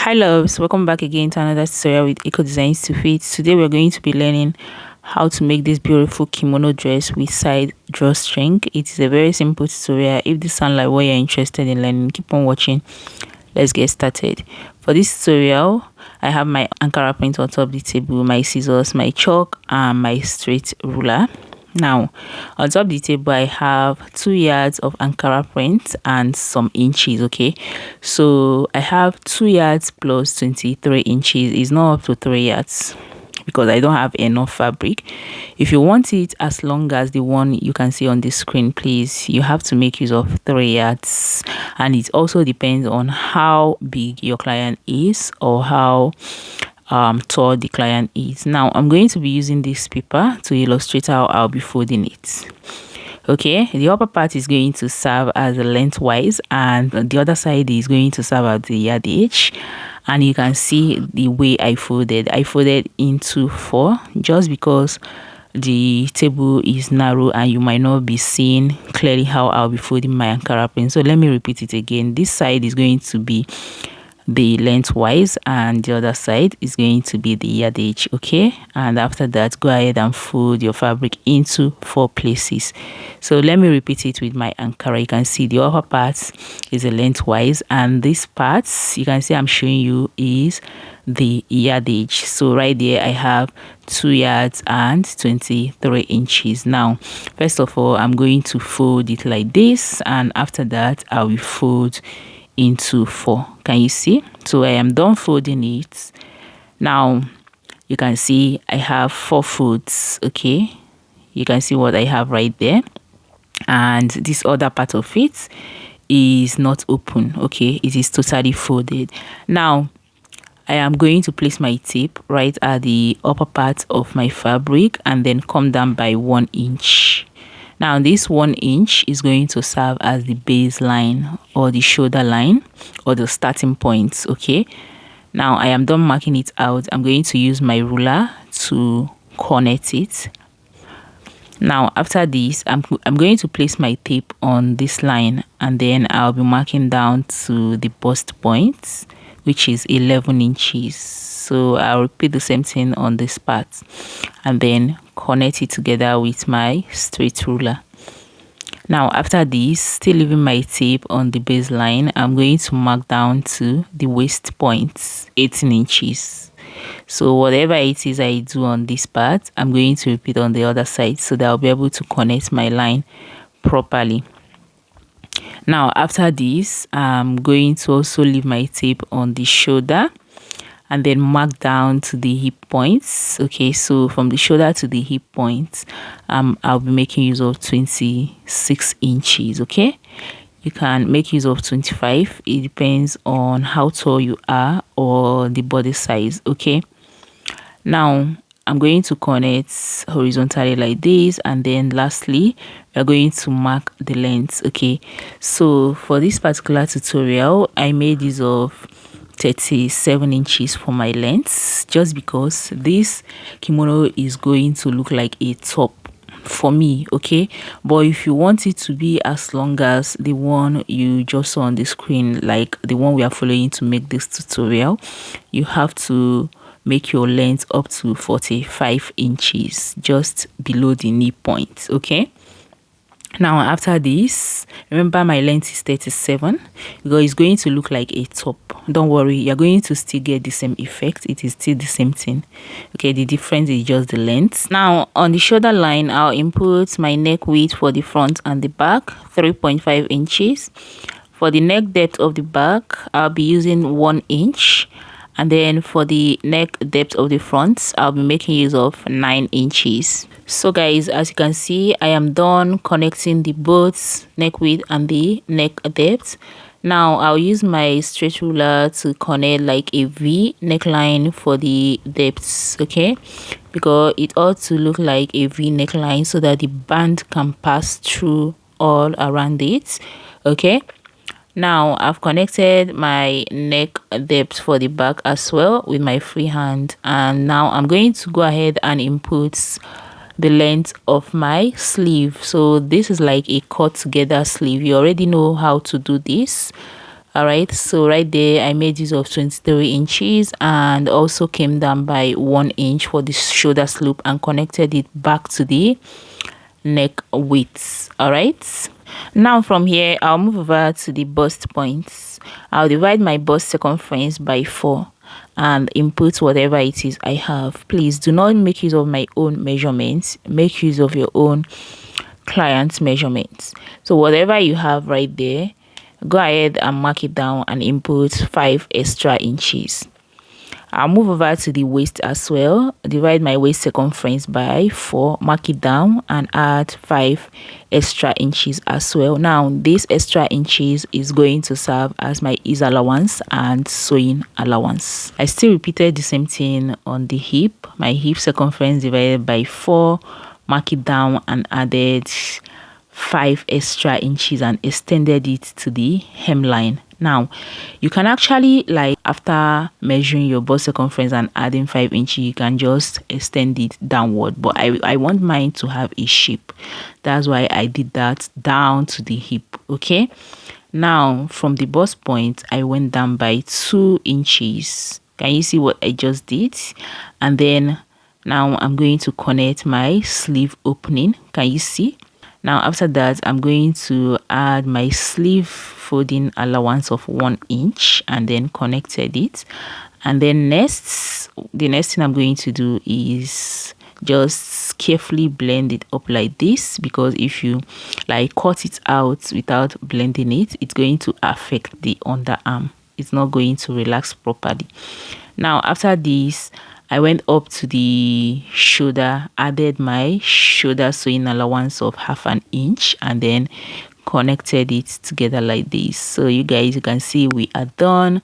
Hi loves, welcome back again to another tutorial with Eco Designs to Fit. Today we're going to be learning how to make this beautiful kimono dress with side drawstring. It is a very simple tutorial. If this sounds like what you're interested in learning, keep on watching. Let's get started. For this tutorial, I have my Ankara print on top of the table, my scissors, my chalk, and my straight ruler. Now, on top of the table, I have 2 yards of Ankara print and some inches, okay? So, I have 2 yards plus 23 inches. It's not up to 3 yards because I don't have enough fabric. If you want it as long as the one you can see on the screen, please, you have to make use of 3 yards. And it also depends on how big your client is or how tall the client is. Now I'm going to be using this paper to illustrate how I'll be folding it. Okay, the upper part is going to serve as a lengthwise and the other side is going to serve as the yardage. And you can see the way I folded into 4 just because the table is narrow and you might not be seeing clearly how I'll be folding my Ankara print. So let me repeat it again. This side is going to be the lengthwise and the other side is going to be the yardage. Okay, and after that go ahead and fold your fabric into 4 places. So let me repeat it with my Ankara. You can see the upper part is the lengthwise and this part you can see I'm showing you is the yardage. So right there I have 2 yards and 23 inches. Now first of all I'm going to fold it like this and after that I will fold into 4. Can you see? So I am done folding it. Now you can see I have 4 folds. Okay, you can see what I have right there, and this other part of it is not open. Okay, it is totally folded. Now I am going to place my tape right at the upper part of my fabric and then come down by 1 inch. Now this 1 inch is going to serve as the baseline or the shoulder line or the starting point. Okay, now I am done marking it out. I'm going to use my ruler to connect it. Now after this I'm going to place my tape on this line and then I'll be marking down to the bust point, which is 11 inches. So I'll repeat the same thing on this part and then connect it together with my straight ruler. Now after this, still leaving my tape on the baseline, I'm going to mark down to the waist point, 18 inches. So whatever it is I do on this part, I'm going to repeat on the other side so that I'll be able to connect my line properly. Now after this, I'm going to also leave my tape on the shoulder and then mark down to the hip points. Okay, so from the shoulder to the hip points, I'll be making use of 26 inches. Okay, you can make use of 25. It depends on how tall you are or the body size. Okay, now I'm going to connect horizontally like this, and then lastly we're going to mark the length. Okay, so for this particular tutorial I made use of 37 inches for my length just because this kimono is going to look like a top for me. Okay, but if you want it to be as long as the one you just saw on the screen, like the one we are following to make this tutorial, you have to make your length up to 45 inches just below the knee point. Okay, now after this, remember my length is 37 because it's going to look like a top. Don't worry, you're going to still get the same effect. It is still the same thing. Okay, the difference is just the length. Now on the shoulder line, I'll input my neck width for the front and the back, 3.5 inches. For the neck depth of the back, I'll be using 1 inch. And then for the neck depth of the front, I'll be making use of 9 inches. So guys, as you can see, I am done connecting the both neck width and the neck depth. Now I'll use my straight ruler to connect like a V neckline for the depths. Okay, because it ought to look like a V neckline so that the band can pass through all around it. Okay, now I've connected my neck depth for the back as well with my free hand, and now I'm going to go ahead and input the length of my sleeve. So this is like a cut together sleeve. You already know how to do this. All right, so right there I made use of 23 inches and also came down by 1 inch for the shoulder slope and connected it back to the neck width. All right, now from here I'll move over to the bust points. I'll divide my bust circumference by 4 and input whatever it is I have. Please do not make use of my own measurements, make use of your own client's measurements. So whatever you have right there, go ahead and mark it down and input 5 extra inches. I'll move over to the waist as well, divide my waist circumference by 4, mark it down and add 5 extra inches as well. Now this extra inches is going to serve as my ease allowance and sewing allowance. I still repeated the same thing on the hip, my hip circumference divided by 4, mark it down and added 5 extra inches and extended it to the hemline. Now you can actually, like, after measuring your bust circumference and adding 5 inches, you can just extend it downward, but I want mine to have a shape. That's why I did that down to the hip. Okay, now from the bust point I went down by 2 inches. Can you see what I just did? And then now I'm going to connect my sleeve opening. Can you see? Now after that I'm going to add my sleeve folding allowance of 1 inch and then connected it. And then the next thing I'm going to do is just carefully blend it up like this, because if you like cut it out without blending it, it's going to affect the underarm. It's not going to relax properly. Now after this I went up to the shoulder, added my shoulder sewing allowance of 1/2 inch and then connected it together like this. So you guys, you can see we are done.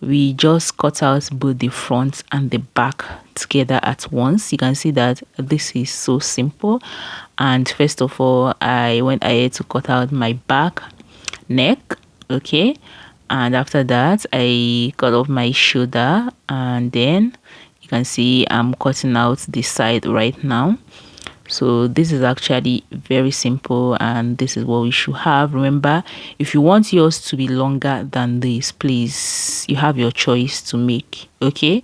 We just cut out both the front and the back together at once. You can see that this is so simple. And first of all, I went ahead to cut out my back neck. Okay, and after that I cut off my shoulder, and then you can see I'm cutting out the side right now. So this is actually very simple, and this is what we should have. Remember, if you want yours to be longer than this, please, you have your choice to make. Okay,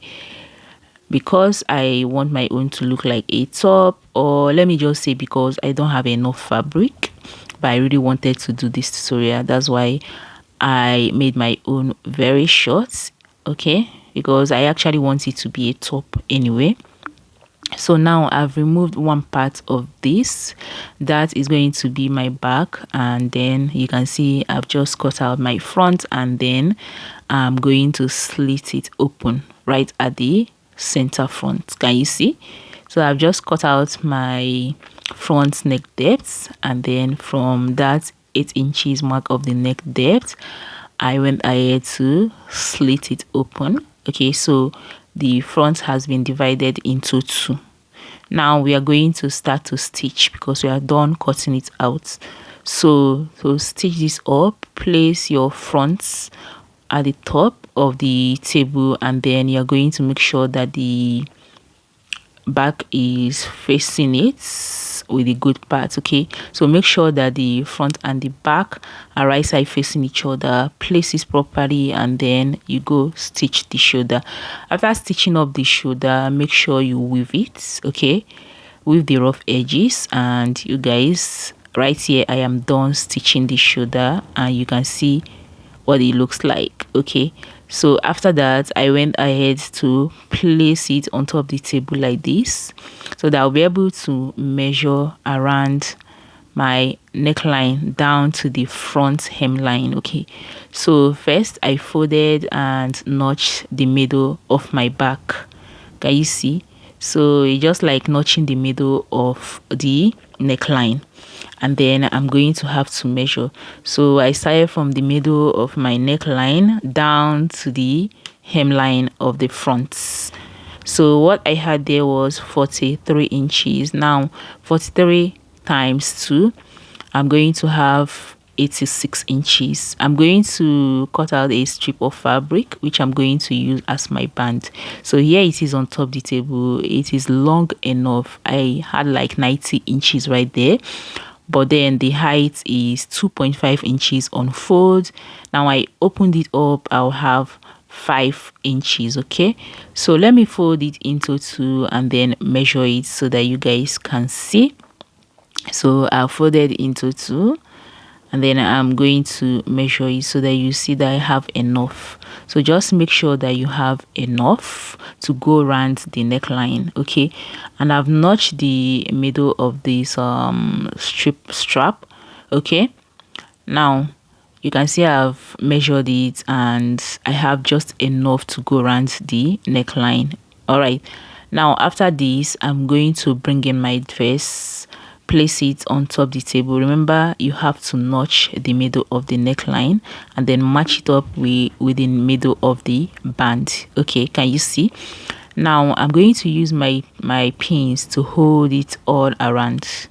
because I want my own to look like a top, or let me just say because I don't have enough fabric, but I really wanted to do this tutorial, that's why I made my own very short. Okay, because I actually want it to be a top anyway. So now I've removed one part of this that is going to be my back, and then you can see I've just cut out my front, and then I'm going to slit it open right at the center front. Can you see? So I've just cut out my front neck depth, and then from that 8 inches mark of the neck depth I went ahead to slit it open. Okay, so the front has been divided into 2. Now we are going to start to stitch because we are done cutting it out. So to stitch this up, place your fronts at the top of the table, and then you're going to make sure that the back is facing it with the good part. Okay, so make sure that the front and the back are right side facing each other, place it properly, and then you go stitch the shoulder. After stitching up the shoulder, make sure you weave it. Okay, with the rough edges. And you guys, right here I am done stitching the shoulder, and you can see what it looks like. Okay, so after that I went ahead to place it on top of the table like this, so that I'll be able to measure around my neckline down to the front hemline. Okay, so first I folded and notched the middle of my back. Can you see? So it's just like notching the middle of the neckline, and then I'm going to have to measure. So I started from the middle of my neckline down to the hemline of the front. So what I had there was 43 inches. Now 43 times 2, I'm going to have 86 inches. I'm going to cut out a strip of fabric which I'm going to use as my band. So here it is on top of the table. It is long enough. I had like 90 inches right there, but then the height is 2.5 inches on fold. Now I opened it up, I'll have 5 inches. Okay, so let me fold it into 2 and then measure it so that you guys can see. So I folded into 2 and then I'm going to measure it so that you see that I have enough. So just make sure that you have enough to go around the neckline. Okay, and I've notched the middle of this strap. Okay, now you can see I've measured it and I have just enough to go around the neckline. All right, now after this I'm going to bring in my dress, place it on top the table. Remember, you have to notch the middle of the neckline and then match it up with the middle of the band. Okay, can you see? Now I'm going to use my pins to hold it all around.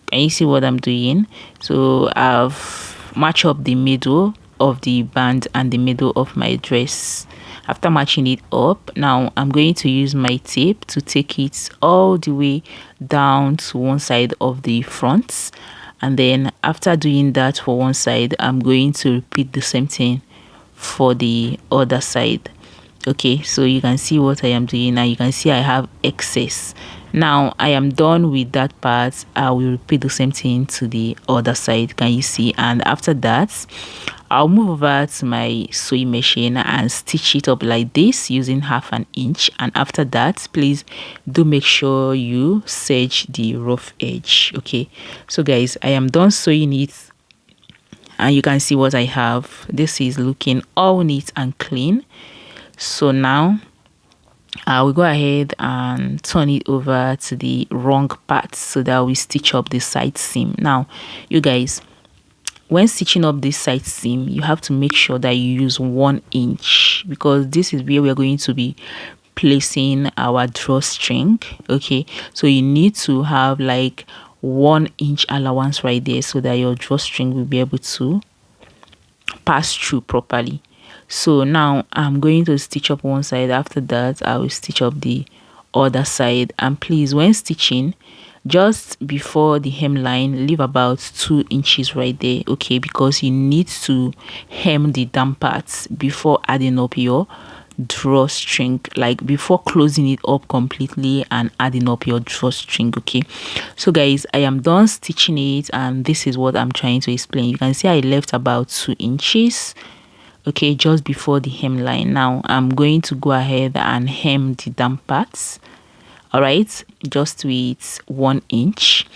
Can you see what I'm doing? So I've matched up the middle of the band and the middle of my dress. After matching it up, now I'm going to use my tape to take it all the way down to one side of the front, and then after doing that for one side, I'm going to repeat the same thing for the other side. Okay, so you can see what I am doing now. You can see I have excess. Now I am done with that part. I will repeat the same thing to the other side. Can you see? And after that, I'll move over to my sewing machine and stitch it up like this using 1/2 inch. And after that, please do make sure you serge the rough edge. Okay, so guys, I am done sewing it and you can see what I have. This is looking all neat and clean. So now I will go ahead and turn it over to the wrong part so that we stitch up the side seam. Now you guys, when stitching up this side seam, you have to make sure that you use 1 inch because this is where we're going to be placing our drawstring. Okay, so you need to have like 1 inch allowance right there so that your drawstring will be able to pass through properly. So now I'm going to stitch up one side. After that, I will stitch up the other side. And please, when stitching, just before the hemline, leave about 2 inches right there. Okay, because you need to hem the down parts before adding up your drawstring, like before closing it up completely and adding up your drawstring. Okay, so guys, I am done stitching it and this is what I'm trying to explain. You can see I left about 2 inches. Okay, just before the hemline. Now I'm going to go ahead and hem the down parts. All right, just with 1 inch.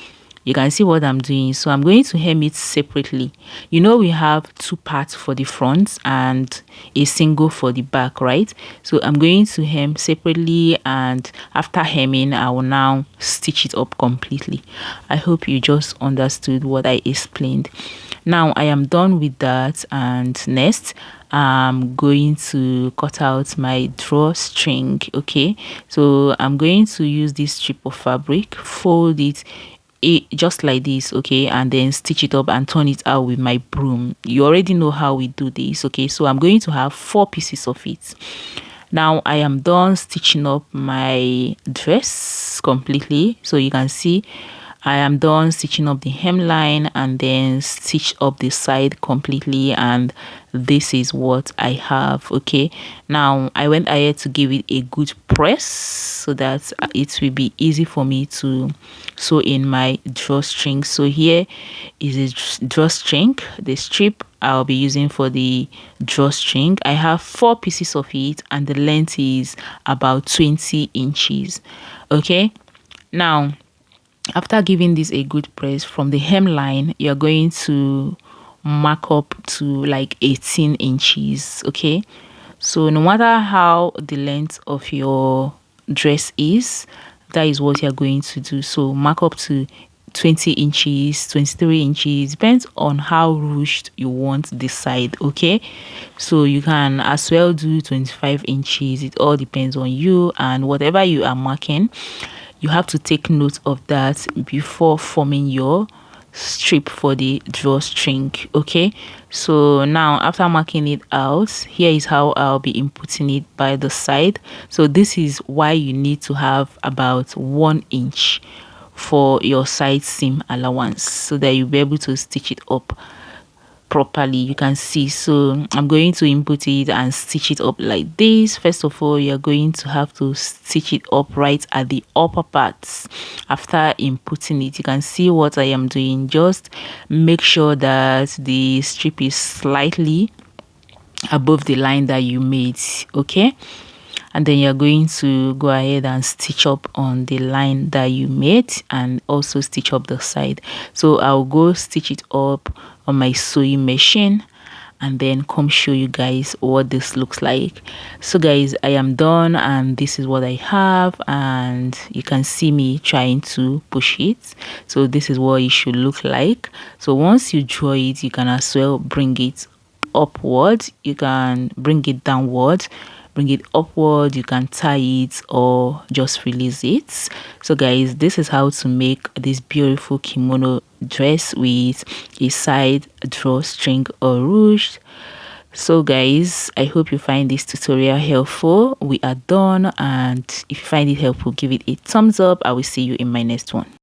You can see what I'm doing. So I'm going to hem it separately. You know, we have 2 parts for the front and a single for the back, right? So I'm going to hem separately, and after hemming, I will now stitch it up completely. I hope you just understood what I explained. Now I am done with that, and next I'm going to cut out my drawstring. Okay, so I'm going to use this strip of fabric, fold it just like this, okay, and then stitch it up and turn it out with my broom. You already know how we do this. Okay, so I'm going to have 4 pieces of it. Now I am done stitching up my dress completely, so you can see I am done stitching up the hemline and then stitch up the side completely, and this is what I have. Okay, now I went ahead to give it a good press so that it will be easy for me to sew in my drawstring. So here is a drawstring, the strip I'll be using for the drawstring. I have 4 pieces of it and the length is about 20 inches. Okay, now after giving this a good press from the hemline, you're going to mark up to like 18 inches. Okay, so no matter how the length of your dress is, that is what you're going to do. So mark up to 20 inches, 23 inches, depends on how ruched you want the side. Okay, so you can as well do 25 inches. It all depends on you and whatever you are marking. You have to take note of that before forming your strip for the drawstring. Okay, so now after marking it out, here is how I'll be inputting it by the side. So this is why you need to have about 1 inch for your side seam allowance so that you'll be able to stitch it up properly. You can see, so I'm going to input it and stitch it up like this. First of all, you're going to have to stitch it up right at the upper parts. After inputting it, you can see what I am doing. Just make sure that the strip is slightly above the line that you made, okay? And then you're going to go ahead and stitch up on the line that you made and also stitch up the side. So I'll go stitch it up on my sewing machine and then come show you guys what this looks like. So guys, I am done and this is what I have, and you can see me trying to push it. So this is what it should look like. So once you draw it, you can as well bring it upwards, you can bring it downwards, bring it upward, you can tie it or just release it. So guys, this is how to make this beautiful kimono dress with a side drawstring or ruche. So guys, I hope you find this tutorial helpful. We are done, and if you find it helpful, give it a thumbs up. I will see you in my next one.